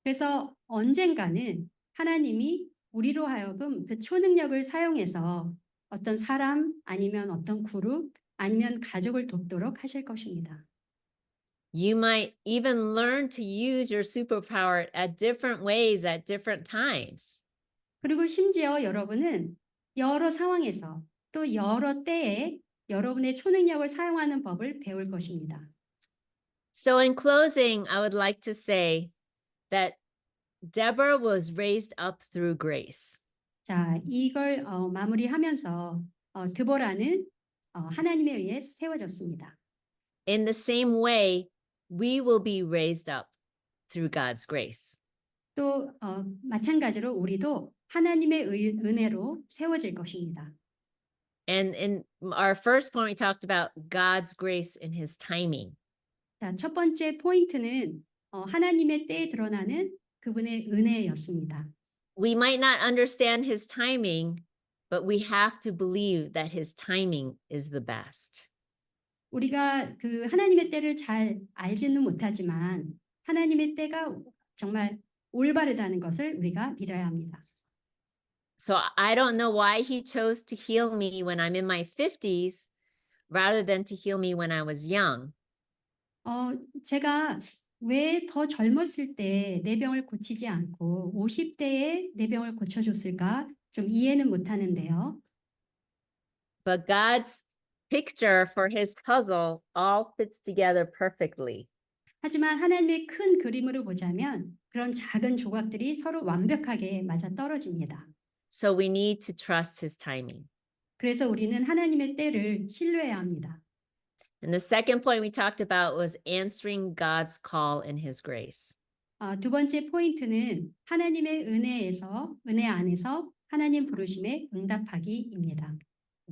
그래서 언젠가는 하나님이 우리로 하여금 그 초능력을 사용해서 어떤 사람 아니면 어떤 그룹 아니면 가족을 돕도록 하실 것입니다. You might even learn to use your superpower at different ways at different times. 그리고 심지어 여러분은 여러 상황에서 또 여러 때에 여러분의 초능력을 사용하는 법을 배울 것입니다. So, in closing, I would like to say that Deborah was raised up through grace. 자, 이걸 마무리하면서 드보라는 하나님에 의해 세워졌습니다. In the same way, we will be raised up through God's grace. 또 마찬가지로 우리도 하나님의 은혜로 세워질 것입니다. And in our first point, we talked about God's grace and his timing. 자, 첫 번째 포인트는 하나님의 때에 드러나는 그분의 은혜였습니다. We might not understand his timing, but we have to believe that his timing is the best. 우리가 그 하나님의 때를 잘 알지는 못하지만 하나님의 때가 정말 올바르다는 것을 우리가 믿어야 합니다. So I don't know why he chose to heal me when I'm in my 50s rather than to heal me when I was young. 제가 왜 더 젊었을 때 내 병을 고치지 않고 50대에 내 병을 고쳐줬을까 좀 이해는 못하는데요. But God's picture for his puzzle all fits together perfectly. 하지만 하나님의 큰 그림으로 보자면 그런 작은 조각들이 서로 완벽하게 맞아떨어집니다. So we need to trust his timing. 그래서 우리는 하나님의 때를 신뢰해야 합니다. And the second point we talked about was answering God's call in his grace. 두 번째 포인트는 하나님의 은혜 안에서 하나님 부르심에 응답하기입니다.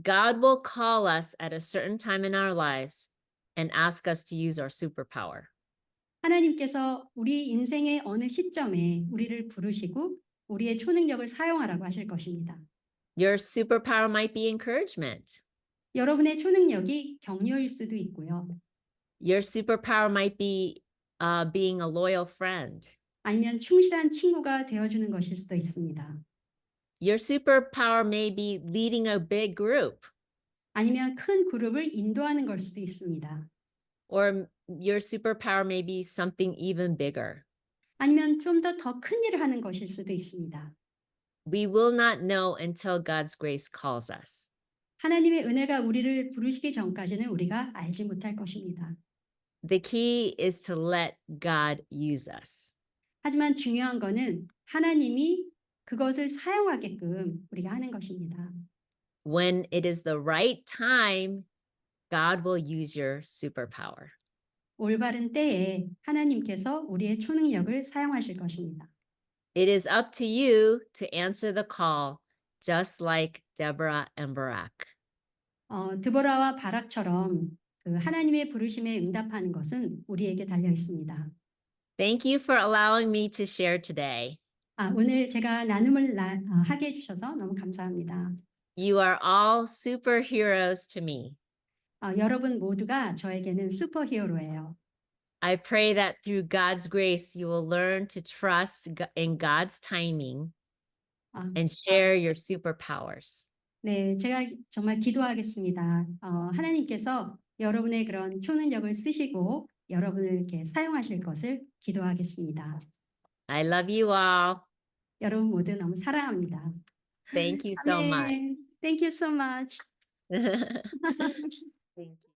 God will call us at a certain time in our lives and ask us to use our superpower. 하나님께서 우리 인생의 어느 시점에 우리를 부르시고 우리의 초능력을 사용하라고 하실 것입니다. Your superpower might be encouragement. 여러분의 초능력이 격려일 수도 있고요. Your superpower might be being a loyal friend. 아니면 충실한 친구가 되어주는 것일 수도 있습니다. Your superpower may be leading a big group, 아니면 큰 그룹을 인도하는 걸 수도 있습니다. or your superpower may be something even bigger. 아니면 좀 더 큰 일을 하는 것일 수도 있습니다. We will not know until God's grace calls us. 하나님의 은혜가 우리를 부르시기 전까지는 우리가 알지 못할 것입니다. The key is to let God use us. 하지만 중요한 거는 하나님이 그것을 사용하게끔 우리가 하는 것입니다. When it is the right time, God will use your superpower. 올바른 때에 하나님께서 우리의 초능력을 사용하실 것입니다. It is up to you to answer the call, just like Deborah and Barak. 드보라와 바락처럼 그 하나님의 부르심에 응답하는 것은 우리에게 달려 있습니다. Thank you for allowing me to share today. 오늘 제가 나눔을 하게 해주셔서 너무 감사합니다. You are all superheroes to me. 여러분 모두가 저에게는 슈퍼히어로예요. I pray that through God's grace, you will learn to trust in God's timing and share your superpowers. 네, 제가 정말 기도하겠습니다. 하나님께서 여러분의 그런 초능력을 쓰시고 여러분을 이렇게 사용하실 것을 기도하겠습니다. I love you all. 여러분 모두 너무 사랑합니다. Thank you so much. Thank you so much. Thank you.